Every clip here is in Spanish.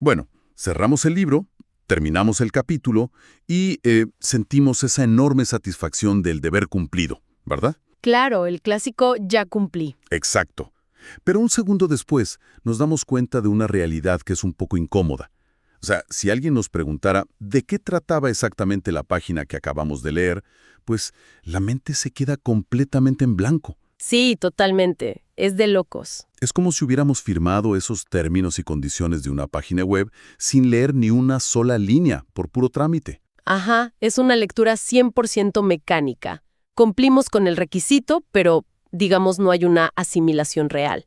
Bueno, cerramos el libro, terminamos el capítulo y sentimos esa enorme satisfacción del deber cumplido, ¿verdad? Claro, el clásico ya cumplí. Exacto. Pero un segundo después nos damos cuenta de una realidad que es un poco incómoda. O sea, si alguien nos preguntara de qué trataba exactamente la página que acabamos de leer, pues la mente se queda completamente en blanco. Sí, totalmente. Es de locos. Es como si hubiéramos firmado esos términos y condiciones de una página web sin leer ni una sola línea, por puro trámite. Ajá, es una lectura 100% mecánica. Cumplimos con el requisito, pero, digamos, no hay una asimilación real.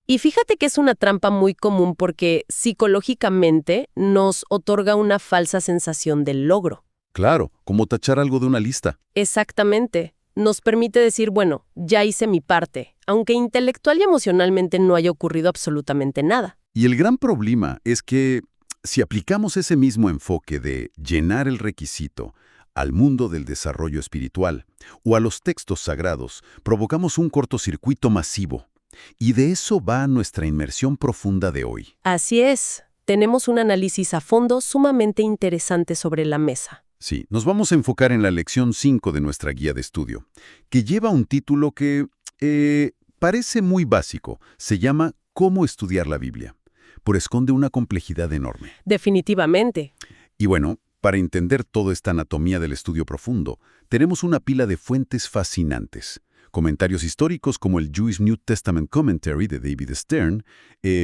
Y fíjate que es una trampa muy común porque psicológicamente nos otorga una falsa sensación del logro. Claro, como tachar algo de una lista. Exactamente. Nos permite decir, bueno, ya hice mi parte, aunque intelectual y emocionalmente no haya ocurrido absolutamente nada. Y el gran problema es que si aplicamos ese mismo enfoque de llenar el requisito al mundo del desarrollo espiritual o a los textos sagrados, provocamos un cortocircuito masivo. Y de eso va nuestra inmersión profunda de hoy. Así es. Tenemos un análisis a fondo sumamente interesante sobre la mesa. Sí, nos vamos a enfocar en la lección 5 de nuestra guía de estudio, que lleva un título que parece muy básico. Se llama ¿Cómo estudiar la Biblia?, pero esconde una complejidad enorme. Definitivamente. Y bueno, para entender toda esta anatomía del estudio profundo, tenemos una pila de fuentes fascinantes. Comentarios históricos como el Jewish New Testament Commentary de David Stern,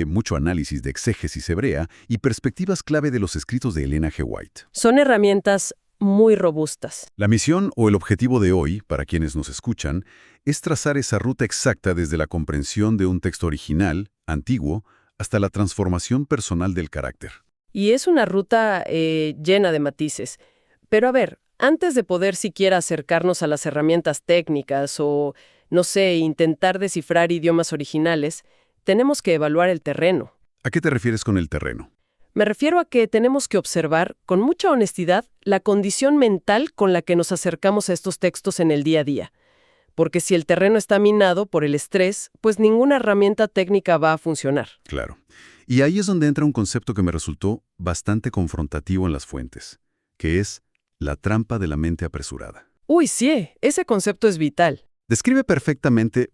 mucho análisis de exégesis hebrea y perspectivas clave de los escritos de Elena G. White. Son herramientas muy robustas. La misión o el objetivo de hoy, para quienes nos escuchan, es trazar esa ruta exacta desde la comprensión de un texto original, antiguo, hasta la transformación personal del carácter. Y es una ruta llena de matices. Pero a ver, antes de poder siquiera acercarnos a las herramientas técnicas o, no sé, intentar descifrar idiomas originales, tenemos que evaluar el terreno. ¿A qué te refieres con el terreno? Me refiero a que tenemos que observar, con mucha honestidad, la condición mental con la que nos acercamos a estos textos en el día a día. Porque si el terreno está minado por el estrés, pues ninguna herramienta técnica va a funcionar. Claro. Y ahí es donde entra un concepto que me resultó bastante confrontativo en las fuentes, que es la trampa de la mente apresurada. Uy, sí, ese concepto es vital. Describe perfectamente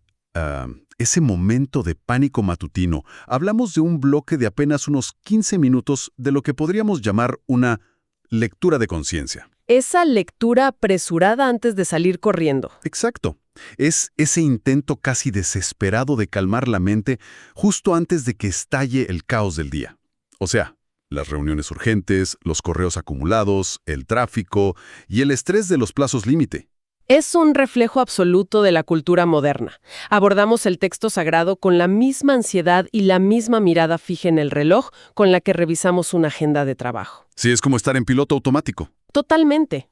ese momento de pánico matutino. Hablamos de un bloque de apenas unos 15 minutos de lo que podríamos llamar una lectura de conciencia. Esa lectura apresurada antes de salir corriendo. Exacto. Es ese intento casi desesperado de calmar la mente justo antes de que estalle el caos del día. O sea, las reuniones urgentes, los correos acumulados, el tráfico y el estrés de los plazos límite. Es un reflejo absoluto de la cultura moderna. Abordamos el texto sagrado con la misma ansiedad y la misma mirada fija en el reloj con la que revisamos una agenda de trabajo. Sí, es como estar en piloto automático. Totalmente.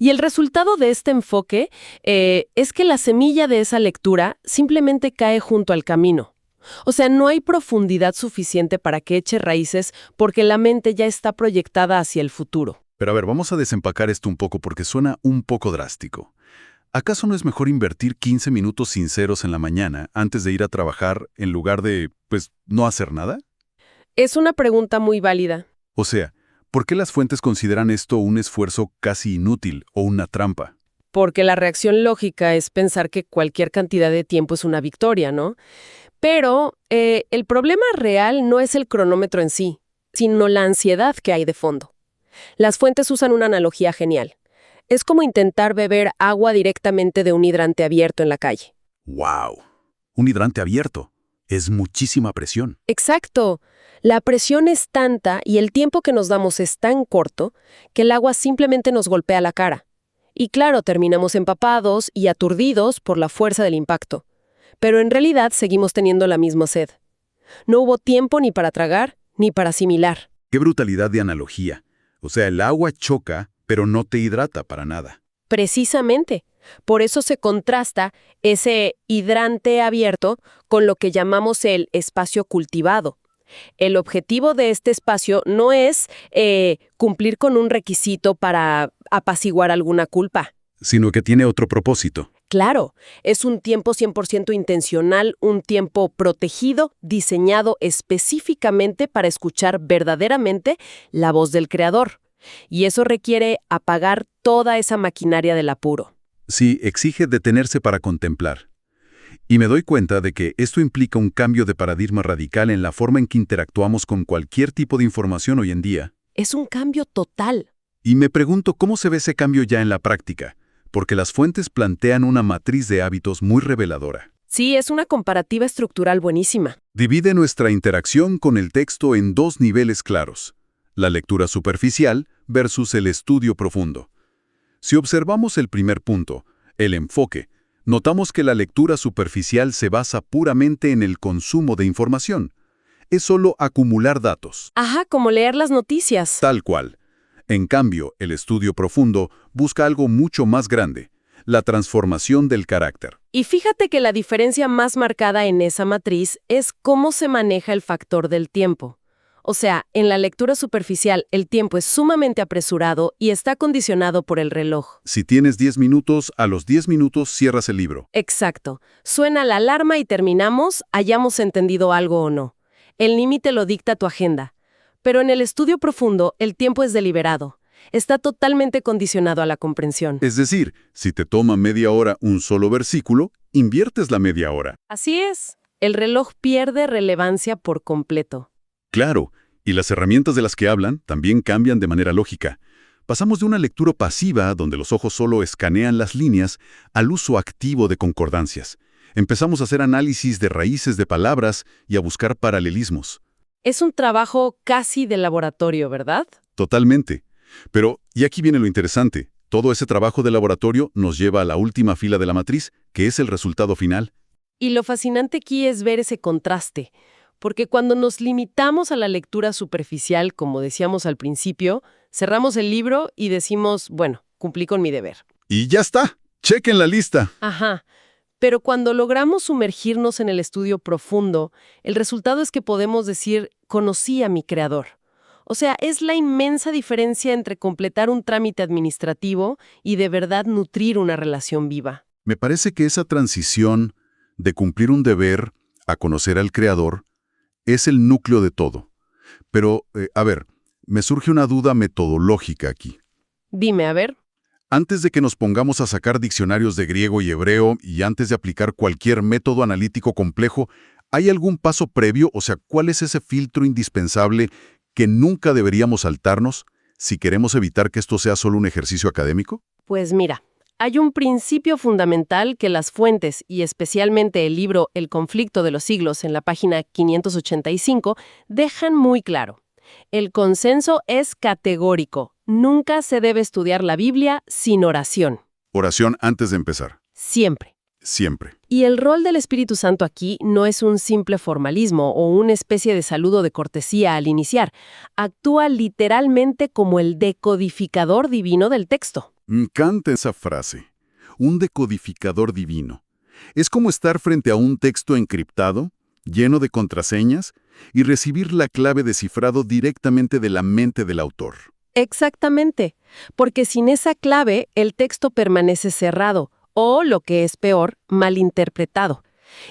Y el resultado de este enfoque es que la semilla de esa lectura simplemente cae junto al camino. O sea, no hay profundidad suficiente para que eche raíces porque la mente ya está proyectada hacia el futuro. Pero a ver, vamos a desempacar esto un poco porque suena un poco drástico. ¿Acaso no es mejor invertir 15 minutos sinceros en la mañana antes de ir a trabajar en lugar de, pues, no hacer nada? Es una pregunta muy válida. O sea, ¿por qué las fuentes consideran esto un esfuerzo casi inútil o una trampa? Porque la reacción lógica es pensar que cualquier cantidad de tiempo es una victoria, ¿no? Pero el problema real no es el cronómetro en sí, sino la ansiedad que hay de fondo. Las fuentes usan una analogía genial. Es como intentar beber agua directamente de un hidrante abierto en la calle. ¡Wow! Un hidrante abierto. Es muchísima presión. Exacto. La presión es tanta y el tiempo que nos damos es tan corto que el agua simplemente nos golpea la cara. Y claro, terminamos empapados y aturdidos por la fuerza del impacto. Pero en realidad seguimos teniendo la misma sed. No hubo tiempo ni para tragar ni para asimilar. ¡Qué brutalidad de analogía! O sea, el agua choca, pero no te hidrata para nada. Precisamente. Por eso se contrasta ese hidrante abierto con lo que llamamos el espacio cultivado. El objetivo de este espacio no es cumplir con un requisito para apaciguar alguna culpa. Sino que tiene otro propósito. Claro, es un tiempo 100% intencional, un tiempo protegido, diseñado específicamente para escuchar verdaderamente la voz del creador. Y eso requiere apagar toda esa maquinaria del apuro. Sí, exige detenerse para contemplar. Y me doy cuenta de que esto implica un cambio de paradigma radical en la forma en que interactuamos con cualquier tipo de información hoy en día. Es un cambio total. Y me pregunto cómo se ve ese cambio ya en la práctica, porque las fuentes plantean una matriz de hábitos muy reveladora. Sí, es una comparativa estructural buenísima. Divide nuestra interacción con el texto en dos niveles claros: la lectura superficial versus el estudio profundo. Si observamos el primer punto, el enfoque, notamos que la lectura superficial se basa puramente en el consumo de información. Es solo acumular datos. Ajá, como leer las noticias. Tal cual. En cambio, el estudio profundo busca algo mucho más grande: la transformación del carácter. Y fíjate que la diferencia más marcada en esa matriz es cómo se maneja el factor del tiempo. O sea, en la lectura superficial el tiempo es sumamente apresurado y está condicionado por el reloj. Si tienes 10 minutos, a los 10 minutos cierras el libro. Exacto. Suena la alarma y terminamos, hayamos entendido algo o no. El límite lo dicta tu agenda. Pero en el estudio profundo, el tiempo es deliberado. Está totalmente condicionado a la comprensión. Es decir, si te toma media hora un solo versículo, inviertes la media hora. Así es. El reloj pierde relevancia por completo. Claro, y las herramientas de las que hablan también cambian de manera lógica. Pasamos de una lectura pasiva, donde los ojos solo escanean las líneas, al uso activo de concordancias. Empezamos a hacer análisis de raíces de palabras y a buscar paralelismos. Es un trabajo casi de laboratorio, ¿verdad? Totalmente. Pero, y aquí viene lo interesante, todo ese trabajo de laboratorio nos lleva a la última fila de la matriz, que es el resultado final. Y lo fascinante aquí es ver ese contraste, porque cuando nos limitamos a la lectura superficial, como decíamos al principio, cerramos el libro y decimos, bueno, cumplí con mi deber. Y ya está, chequen la lista. Ajá. Pero cuando logramos sumergirnos en el estudio profundo, el resultado es que podemos decir, conocí a mi creador. O sea, es la inmensa diferencia entre completar un trámite administrativo y de verdad nutrir una relación viva. Me parece que esa transición de cumplir un deber a conocer al Creador es el núcleo de todo. Pero, a ver, me surge una duda metodológica aquí. Dime, a ver. Antes de que nos pongamos a sacar diccionarios de griego y hebreo y antes de aplicar cualquier método analítico complejo, ¿hay algún paso previo? O sea, ¿cuál es ese filtro indispensable que nunca deberíamos saltarnos si queremos evitar que esto sea solo un ejercicio académico? Pues mira, hay un principio fundamental que las fuentes, y especialmente el libro El conflicto de los siglos en la página 585, dejan muy claro. El consenso es categórico. Nunca se debe estudiar la Biblia sin oración. Oración antes de empezar. Siempre. Siempre. Y el rol del Espíritu Santo aquí no es un simple formalismo o una especie de saludo de cortesía al iniciar. Actúa literalmente como el decodificador divino del texto. Me encanta esa frase. Un decodificador divino. Es como estar frente a un texto encriptado, lleno de contraseñas, y recibir la clave de cifrado directamente de la mente del autor. Exactamente, porque sin esa clave el texto permanece cerrado o, lo que es peor, malinterpretado.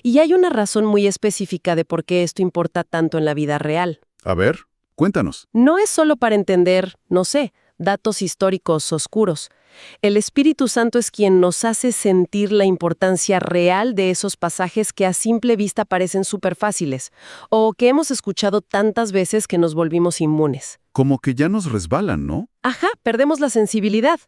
Y hay una razón muy específica de por qué esto importa tanto en la vida real. A ver, cuéntanos. No es solo para entender, no sé, datos históricos oscuros. El Espíritu Santo es quien nos hace sentir la importancia real de esos pasajes que a simple vista parecen súper fáciles o que hemos escuchado tantas veces que nos volvimos inmunes. Como que ya nos resbalan, ¿no? Ajá, perdemos la sensibilidad.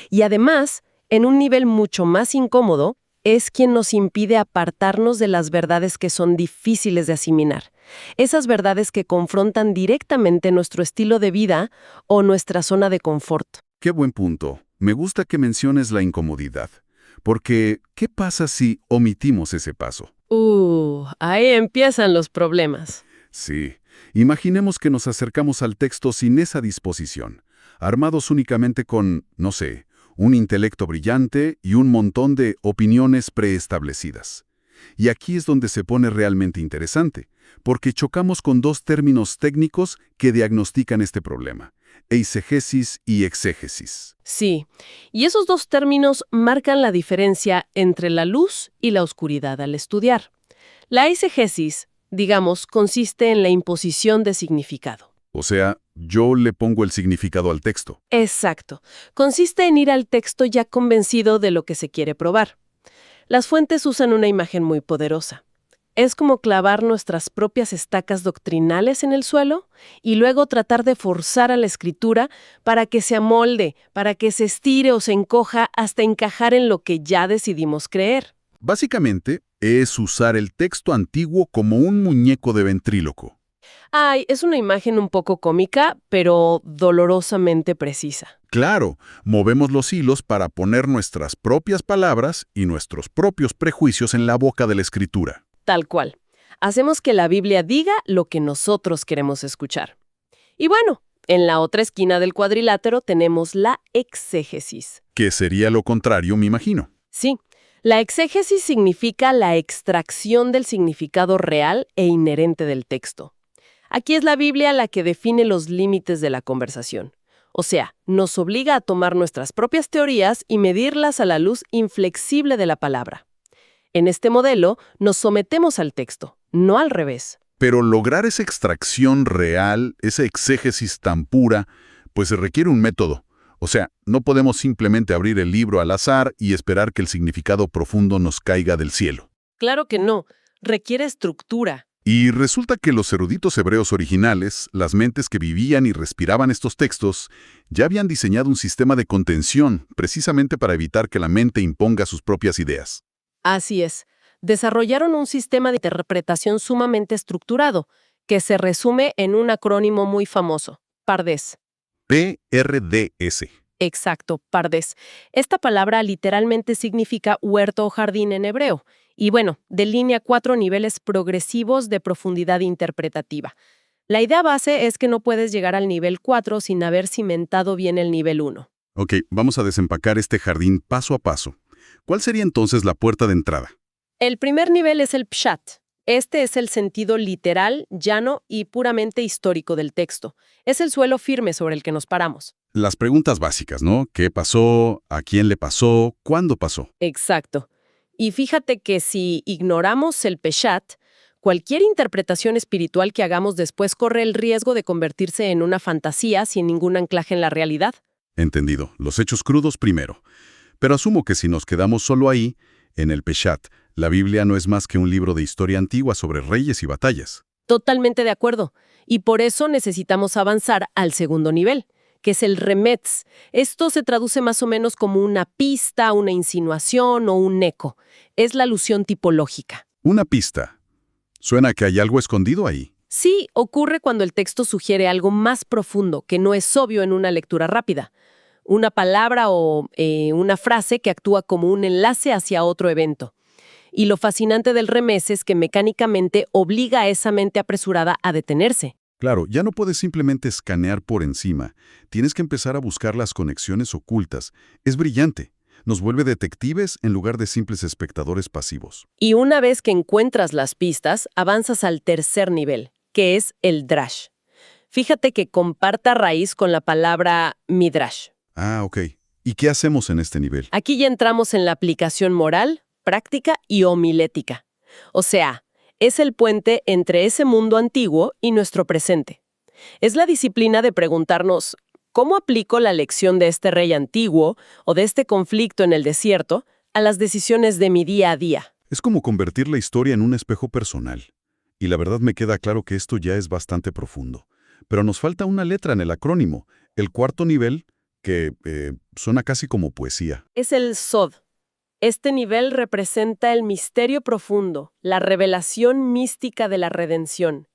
Y además, en un nivel mucho más incómodo, es quien nos impide apartarnos de las verdades que son difíciles de asimilar. Esas verdades que confrontan directamente nuestro estilo de vida o nuestra zona de confort. Qué buen punto. Me gusta que menciones la incomodidad. Porque, ¿qué pasa si omitimos ese paso? Ahí empiezan los problemas. Sí. Imaginemos que nos acercamos al texto sin esa disposición, armados únicamente con, no sé, un intelecto brillante y un montón de opiniones preestablecidas. Y aquí es donde se pone realmente interesante, porque chocamos con dos términos técnicos que diagnostican este problema: eisegesis y exégesis. Sí, y esos dos términos marcan la diferencia entre la luz y la oscuridad al estudiar. La eisegesis, digamos, consiste en la imposición de significado. O sea, yo le pongo el significado al texto. Exacto. Consiste en ir al texto ya convencido de lo que se quiere probar. Las fuentes usan una imagen muy poderosa. Es como clavar nuestras propias estacas doctrinales en el suelo y luego tratar de forzar a la escritura para que se amolde, para que se estire o se encoja hasta encajar en lo que ya decidimos creer. Básicamente, es usar el texto antiguo como un muñeco de ventríloco. Ay, es una imagen un poco cómica, pero dolorosamente precisa. Claro, movemos los hilos para poner nuestras propias palabras y nuestros propios prejuicios en la boca de la escritura. Tal cual. Hacemos que la Biblia diga lo que nosotros queremos escuchar. Y bueno, en la otra esquina del cuadrilátero tenemos la exégesis. Que sería lo contrario, me imagino. Sí, la exégesis significa la extracción del significado real e inherente del texto. Aquí es la Biblia la que define los límites de la conversación. O sea, nos obliga a tomar nuestras propias teorías y medirlas a la luz inflexible de la palabra. En este modelo, nos sometemos al texto, no al revés. Pero lograr esa extracción real, esa exégesis tan pura, pues se requiere un método. O sea, no podemos simplemente abrir el libro al azar y esperar que el significado profundo nos caiga del cielo. Claro que no, requiere estructura. Y resulta que los eruditos hebreos originales, las mentes que vivían y respiraban estos textos, ya habían diseñado un sistema de contención precisamente para evitar que la mente imponga sus propias ideas. Así es. Desarrollaron un sistema de interpretación sumamente estructurado, que se resume en un acrónimo muy famoso, PARDES. PRDS. Exacto, PARDES. Esta palabra literalmente significa huerto o jardín en hebreo, y bueno, delinea 4 niveles progresivos de profundidad interpretativa. La idea base es que no puedes llegar al nivel 4 sin haber cimentado bien el nivel 1. Ok, vamos a desempacar este jardín paso a paso. ¿Cuál sería entonces la puerta de entrada? El primer nivel es el pshat. Este es el sentido literal, llano y puramente histórico del texto. Es el suelo firme sobre el que nos paramos. Las preguntas básicas, ¿no? ¿Qué pasó? ¿A quién le pasó? ¿Cuándo pasó? Exacto. Y fíjate que si ignoramos el peshat, cualquier interpretación espiritual que hagamos después corre el riesgo de convertirse en una fantasía sin ningún anclaje en la realidad. Entendido. Los hechos crudos primero. Pero asumo que si nos quedamos solo ahí, en el Peshat, la Biblia no es más que un libro de historia antigua sobre reyes y batallas. Totalmente de acuerdo. Y por eso necesitamos avanzar al segundo nivel, que es el remetz. Esto se traduce más o menos como una pista, una insinuación o un eco. Es la alusión tipológica. Una pista. Suena que hay algo escondido ahí. Sí, ocurre cuando el texto sugiere algo más profundo, que no es obvio en una lectura rápida. Una palabra o una frase que actúa como un enlace hacia otro evento. Y lo fascinante del remés es que mecánicamente obliga a esa mente apresurada a detenerse. Claro, ya no puedes simplemente escanear por encima. Tienes que empezar a buscar las conexiones ocultas. Es brillante. Nos vuelve detectives en lugar de simples espectadores pasivos. Y una vez que encuentras las pistas, avanzas al tercer nivel, que es el drash. Fíjate que comparta raíz con la palabra midrash. Ah, ok. ¿Y qué hacemos en este nivel? Aquí ya entramos en la aplicación moral, práctica y homilética. O sea, es el puente entre ese mundo antiguo y nuestro presente. Es la disciplina de preguntarnos, ¿cómo aplico la lección de este rey antiguo o de este conflicto en el desierto a las decisiones de mi día a día? Es como convertir la historia en un espejo personal. Y la verdad me queda claro que esto ya es bastante profundo. Pero nos falta una letra en el acrónimo, el cuarto nivel, que suena casi como poesía. Es el Sod. Este nivel representa el misterio profundo, la revelación mística de la redención.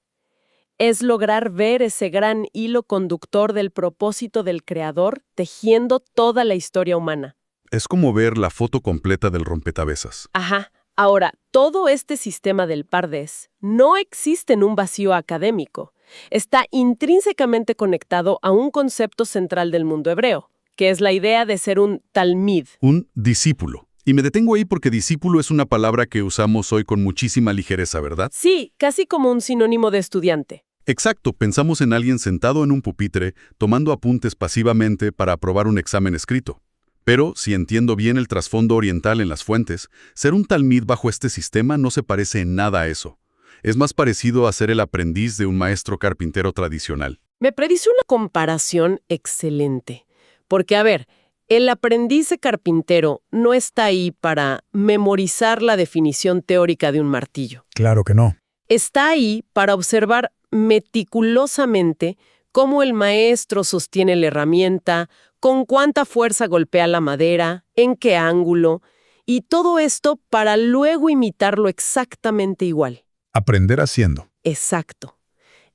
Es lograr ver ese gran hilo conductor del propósito del Creador tejiendo toda la historia humana. Es como ver la foto completa del rompecabezas. Ajá. Ahora, todo este sistema del PARDES no existe en un vacío académico. Está intrínsecamente conectado a un concepto central del mundo hebreo, que es la idea de ser un talmid. Un discípulo. Y me detengo ahí porque discípulo es una palabra que usamos hoy con muchísima ligereza, ¿verdad? Sí, casi como un sinónimo de estudiante. Exacto, pensamos en alguien sentado en un pupitre, tomando apuntes pasivamente para aprobar un examen escrito. Pero, si entiendo bien el trasfondo oriental en las fuentes, ser un talmid bajo este sistema no se parece en nada a eso. Es más parecido a ser el aprendiz de un maestro carpintero tradicional. Me predice una comparación excelente. Porque, a ver, el aprendiz de carpintero no está ahí para memorizar la definición teórica de un martillo. Claro que no. Está ahí para observar meticulosamente cómo el maestro sostiene la herramienta, con cuánta fuerza golpea la madera, en qué ángulo, y todo esto para luego imitarlo exactamente igual. Aprender haciendo. Exacto.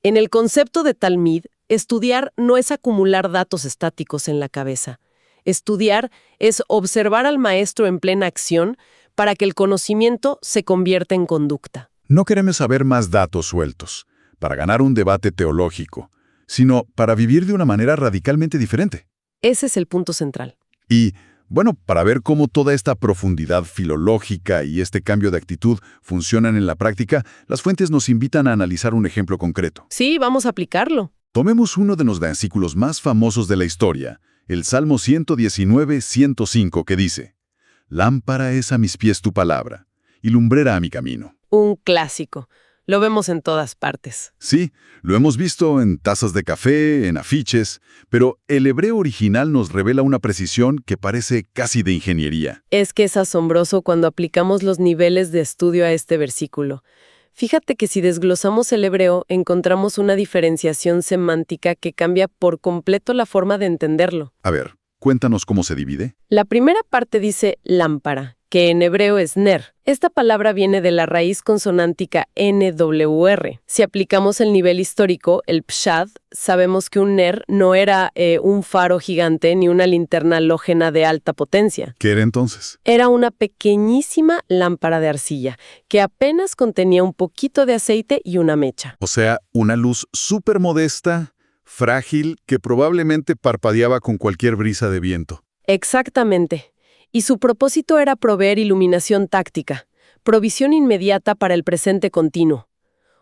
En el concepto de Talmid, estudiar no es acumular datos estáticos en la cabeza. Estudiar es observar al maestro en plena acción para que el conocimiento se convierta en conducta. No queremos saber más datos sueltos, para ganar un debate teológico, sino para vivir de una manera radicalmente diferente. Ese es el punto central. Y, bueno, para ver cómo toda esta profundidad filológica y este cambio de actitud funcionan en la práctica, las fuentes nos invitan a analizar un ejemplo concreto. Sí, vamos a aplicarlo. Tomemos uno de los versículos más famosos de la historia, el Salmo 119, 105, que dice: «Lámpara es a mis pies tu palabra, y lumbrera a mi camino». Un clásico. Lo vemos en todas partes. Sí, lo hemos visto en tazas de café, en afiches, pero el hebreo original nos revela una precisión que parece casi de ingeniería. Es que es asombroso cuando aplicamos los niveles de estudio a este versículo. Fíjate que si desglosamos el hebreo, encontramos una diferenciación semántica que cambia por completo la forma de entenderlo. A ver, cuéntanos cómo se divide. La primera parte dice lámpara, que en hebreo es ner. Esta palabra viene de la raíz consonántica NWR. Si aplicamos el nivel histórico, el pshad, sabemos que un ner no era un faro gigante ni una linterna halógena de alta potencia. ¿Qué era entonces? Era una pequeñísima lámpara de arcilla, que apenas contenía un poquito de aceite y una mecha. O sea, una luz súper modesta, frágil, que probablemente parpadeaba con cualquier brisa de viento. Exactamente. Y su propósito era proveer iluminación táctica, provisión inmediata para el presente continuo.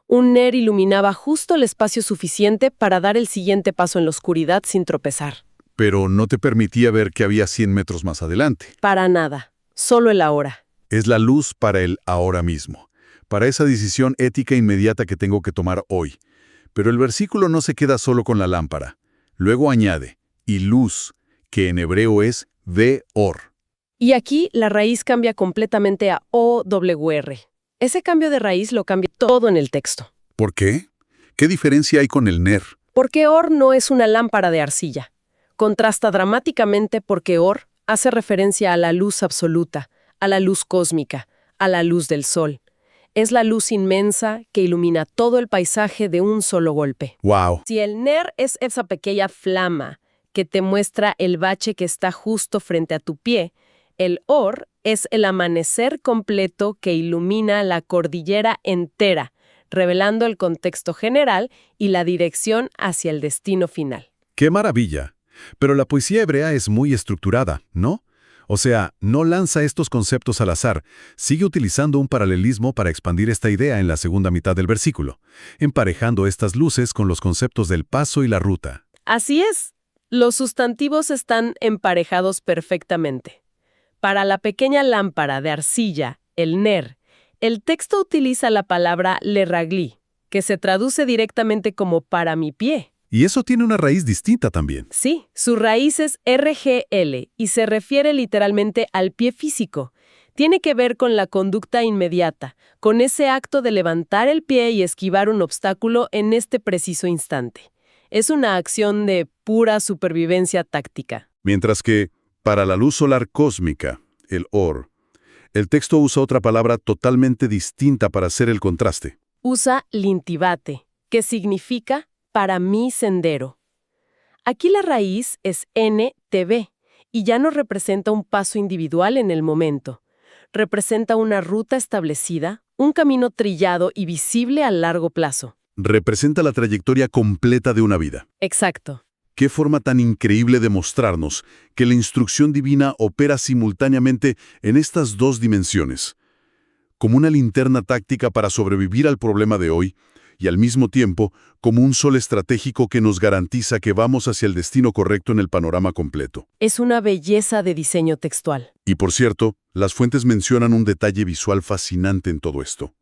Un ner iluminaba justo el espacio suficiente para dar el siguiente paso en la oscuridad sin tropezar. Pero no te permitía ver que había 100 metros más adelante. Para nada, solo el ahora. Es la luz para el ahora mismo, para esa decisión ética inmediata que tengo que tomar hoy. Pero el versículo no se queda solo con la lámpara. Luego añade, y luz, que en hebreo es ve-or. Y aquí la raíz cambia completamente a OWR. Ese cambio de raíz lo cambia todo en el texto. ¿Por qué? ¿Qué diferencia hay con el ner? Porque or no es una lámpara de arcilla. Contrasta dramáticamente porque or hace referencia a la luz absoluta, a la luz cósmica, a la luz del sol. Es la luz inmensa que ilumina todo el paisaje de un solo golpe. ¡Wow! Si el ner es esa pequeña flama que te muestra el bache que está justo frente a tu pie, el or es el amanecer completo que ilumina la cordillera entera, revelando el contexto general y la dirección hacia el destino final. ¡Qué maravilla! Pero la poesía hebrea es muy estructurada, ¿no? O sea, no lanza estos conceptos al azar, sigue utilizando un paralelismo para expandir esta idea en la segunda mitad del versículo, emparejando estas luces con los conceptos del paso y la ruta. Así es, los sustantivos están emparejados perfectamente. Para la pequeña lámpara de arcilla, el ner, el texto utiliza la palabra leragli, que se traduce directamente como para mi pie. Y eso tiene una raíz distinta también. Sí, su raíz es RGL y se refiere literalmente al pie físico. Tiene que ver con la conducta inmediata, con ese acto de levantar el pie y esquivar un obstáculo en este preciso instante. Es una acción de pura supervivencia táctica. Mientras que, para la luz solar cósmica, el or, el texto usa otra palabra totalmente distinta para hacer el contraste. Usa lintibate, que significa para mi sendero. Aquí la raíz es NTB y ya no representa un paso individual en el momento. Representa una ruta establecida, un camino trillado y visible a largo plazo. Representa la trayectoria completa de una vida. Exacto. Qué forma tan increíble de mostrarnos que la instrucción divina opera simultáneamente en estas dos dimensiones, como una linterna táctica para sobrevivir al problema de hoy y al mismo tiempo como un sol estratégico que nos garantiza que vamos hacia el destino correcto en el panorama completo. Es una belleza de diseño textual. Y por cierto, las fuentes mencionan un detalle visual fascinante en todo esto.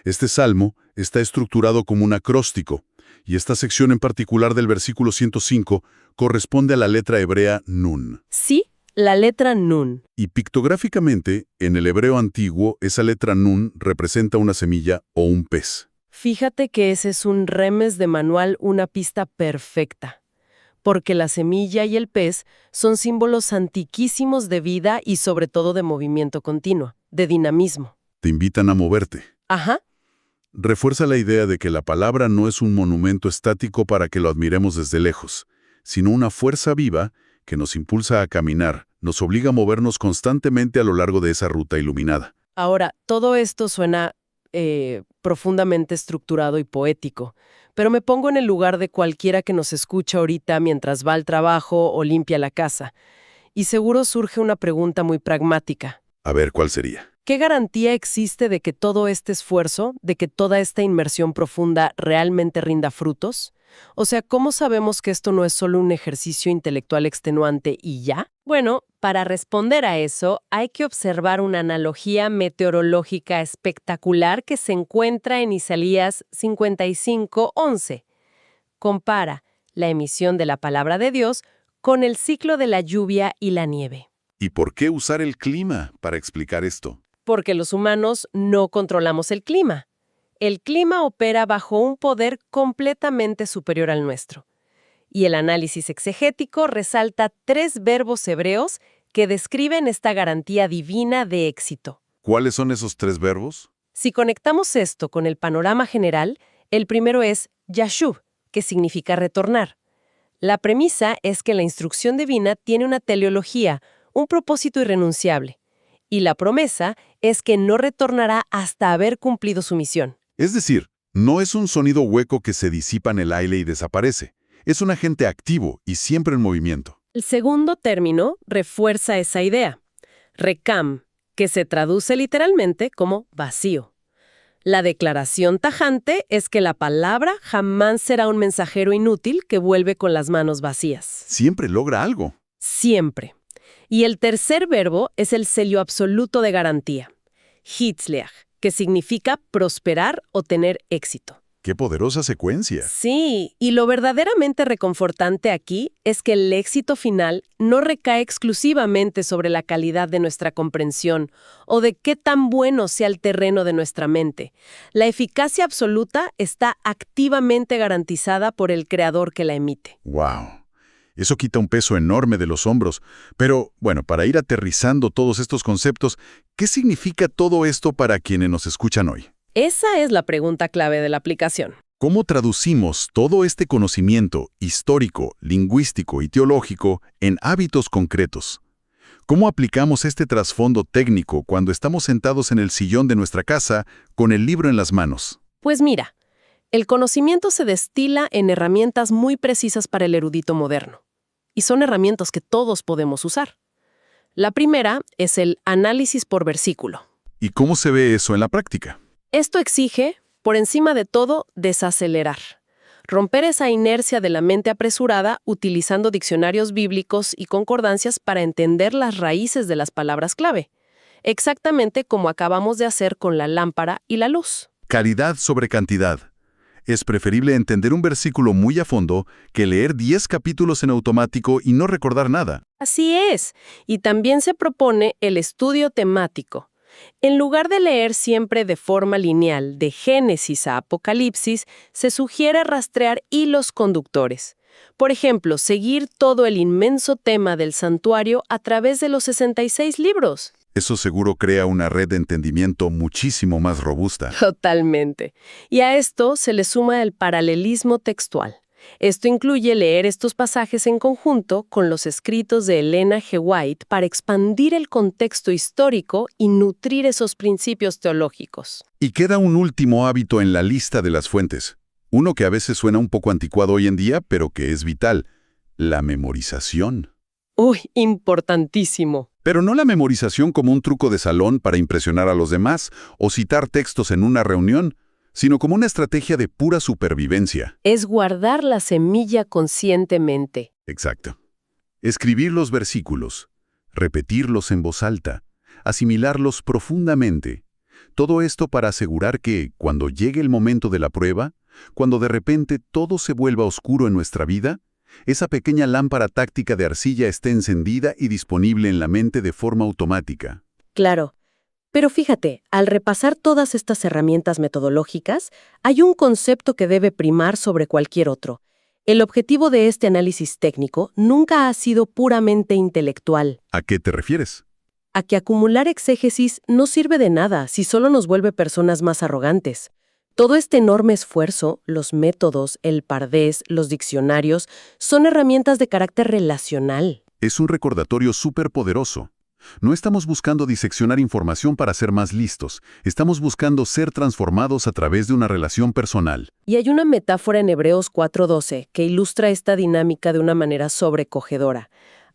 Este salmo está estructurado como un acróstico, y esta sección en particular del versículo 105 corresponde a la letra hebrea Nun. Sí, la letra Nun. Y pictográficamente, en el hebreo antiguo, esa letra Nun representa una semilla o un pez. Fíjate que ese es un remes de manual, una pista perfecta. Porque la semilla y el pez son símbolos antiquísimos de vida y sobre todo de movimiento continuo, de dinamismo. Te invitan a moverte. Ajá. Refuerza la idea de que la palabra no es un monumento estático para que lo admiremos desde lejos, sino una fuerza viva que nos impulsa a caminar, nos obliga a movernos constantemente a lo largo de esa ruta iluminada. Ahora, todo esto suena profundamente estructurado y poético, pero me pongo en el lugar de cualquiera que nos escucha ahorita mientras va al trabajo o limpia la casa, y seguro surge una pregunta muy pragmática. A ver, ¿cuál sería? ¿Qué garantía existe de que todo este esfuerzo, de que toda esta inmersión profunda realmente rinda frutos? O sea, ¿cómo sabemos que esto no es solo un ejercicio intelectual extenuante y ya? Bueno, para responder a eso, hay que observar una analogía meteorológica espectacular que se encuentra en Isaías 55:11. Compara la emisión de la palabra de Dios con el ciclo de la lluvia y la nieve. ¿Y por qué usar el clima para explicar esto? Porque los humanos no controlamos el clima. El clima opera bajo un poder completamente superior al nuestro. Y el análisis exegético resalta 3 verbos hebreos que describen esta garantía divina de éxito. ¿Cuáles son esos 3 verbos? Si conectamos esto con el panorama general, el primero es yashuv, que significa retornar. La premisa es que la instrucción divina tiene una teleología, un propósito irrenunciable. Y la promesa es que no retornará hasta haber cumplido su misión. Es decir, no es un sonido hueco que se disipa en el aire y desaparece. Es un agente activo y siempre en movimiento. El segundo término refuerza esa idea. Rekam, que se traduce literalmente como vacío. La declaración tajante es que la palabra jamás será un mensajero inútil que vuelve con las manos vacías. Siempre logra algo. Siempre. Y el tercer verbo es el sello absoluto de garantía, hitzleach, que significa prosperar o tener éxito. ¡Qué poderosa secuencia! Sí, y lo verdaderamente reconfortante aquí es que el éxito final no recae exclusivamente sobre la calidad de nuestra comprensión o de qué tan bueno sea el terreno de nuestra mente. La eficacia absoluta está activamente garantizada por el creador que la emite. ¡Wow! Eso quita un peso enorme de los hombros. Pero, bueno, para ir aterrizando todos estos conceptos, ¿qué significa todo esto para quienes nos escuchan hoy? Esa es la pregunta clave de la aplicación. ¿Cómo traducimos todo este conocimiento histórico, lingüístico y teológico en hábitos concretos? ¿Cómo aplicamos este trasfondo técnico cuando estamos sentados en el sillón de nuestra casa con el libro en las manos? Pues mira, el conocimiento se destila en herramientas muy precisas para el erudito moderno. Y son herramientas que todos podemos usar. La primera es el análisis por versículo. ¿Y cómo se ve eso en la práctica? Esto exige, por encima de todo, desacelerar. Romper esa inercia de la mente apresurada utilizando diccionarios bíblicos y concordancias para entender las raíces de las palabras clave. Exactamente como acabamos de hacer con la lámpara y la luz. Calidad sobre cantidad. Es preferible entender un versículo muy a fondo que leer 10 capítulos en automático y no recordar nada. Así es. Y también se propone el estudio temático. En lugar de leer siempre de forma lineal, de Génesis a Apocalipsis, se sugiere rastrear hilos conductores. Por ejemplo, seguir todo el inmenso tema del santuario a través de los 66 libros. Eso seguro crea una red de entendimiento muchísimo más robusta. Totalmente. Y a esto se le suma el paralelismo textual. Esto incluye leer estos pasajes en conjunto con los escritos de Elena G. White para expandir el contexto histórico y nutrir esos principios teológicos. Y queda un último hábito en la lista de las fuentes. Uno que a veces suena un poco anticuado hoy en día, pero que es vital. La memorización. Uy, importantísimo. Pero no la memorización como un truco de salón para impresionar a los demás o citar textos en una reunión, sino como una estrategia de pura supervivencia. Es guardar la semilla conscientemente. Exacto. Escribir los versículos, repetirlos en voz alta, asimilarlos profundamente. Todo esto para asegurar que, cuando llegue el momento de la prueba, cuando de repente todo se vuelva oscuro en nuestra vida, esa pequeña lámpara táctica de arcilla esté encendida y disponible en la mente de forma automática. Claro. Pero fíjate, al repasar todas estas herramientas metodológicas, hay un concepto que debe primar sobre cualquier otro. El objetivo de este análisis técnico nunca ha sido puramente intelectual. ¿A qué te refieres? A que acumular exégesis no sirve de nada si solo nos vuelve personas más arrogantes. Todo este enorme esfuerzo, los métodos, el pardés, los diccionarios, son herramientas de carácter relacional. Es un recordatorio súper poderoso. No estamos buscando diseccionar información para ser más listos. Estamos buscando ser transformados a través de una relación personal. Y hay una metáfora en Hebreos 4:12 que ilustra esta dinámica de una manera sobrecogedora,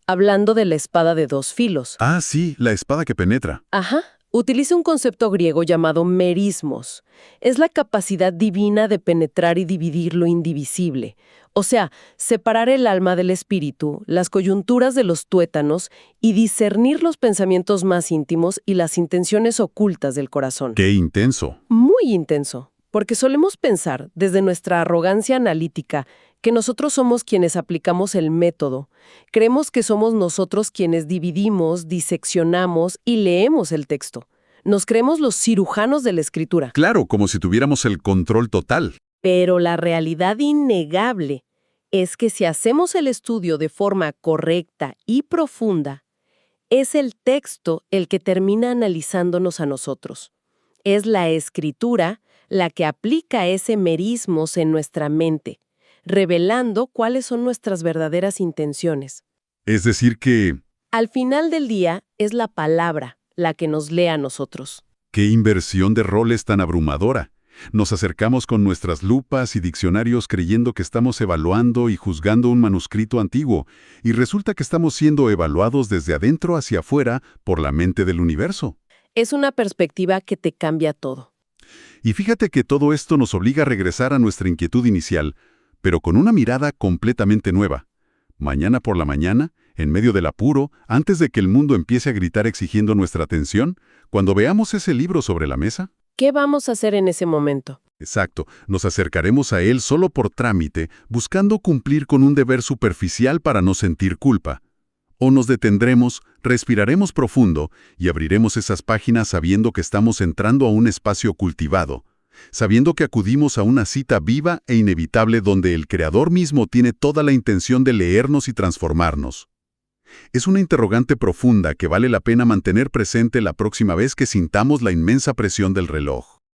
hablando de la espada de dos filos. Ah, sí, la espada que penetra. Ajá. Utiliza un concepto griego llamado merismos. Es la capacidad divina de penetrar y dividir lo indivisible. O sea, separar el alma del espíritu, las coyunturas de los tuétanos y discernir los pensamientos más íntimos y las intenciones ocultas del corazón. ¡Qué intenso! Muy intenso, porque solemos pensar, desde nuestra arrogancia analítica, que nosotros somos quienes aplicamos el método. Creemos que somos nosotros quienes dividimos, diseccionamos y leemos el texto. Nos creemos los cirujanos de la escritura. Claro, como si tuviéramos el control total. Pero la realidad innegable es que si hacemos el estudio de forma correcta y profunda, es el texto el que termina analizándonos a nosotros. Es la escritura la que aplica ese merismos en nuestra mente, revelando cuáles son nuestras verdaderas intenciones. Es decir que... Al final del día, es la palabra la que nos lee a nosotros. ¡Qué inversión de roles tan abrumadora! Nos acercamos con nuestras lupas y diccionarios creyendo que estamos evaluando y juzgando un manuscrito antiguo, y resulta que estamos siendo evaluados desde adentro hacia afuera por la mente del universo. Es una perspectiva que te cambia todo. Y fíjate que todo esto nos obliga a regresar a nuestra inquietud inicial, pero con una mirada completamente nueva. Mañana por la mañana, en medio del apuro, antes de que el mundo empiece a gritar exigiendo nuestra atención, cuando veamos ese libro sobre la mesa. ¿Qué vamos a hacer en ese momento? Exacto, nos acercaremos a él solo por trámite, buscando cumplir con un deber superficial para no sentir culpa. O nos detendremos, respiraremos profundo y abriremos esas páginas sabiendo que estamos entrando a un espacio cultivado, sabiendo que acudimos a una cita viva e inevitable donde el Creador mismo tiene toda la intención de leernos y transformarnos. Es una interrogante profunda que vale la pena mantener presente la próxima vez que sintamos la inmensa presión del reloj.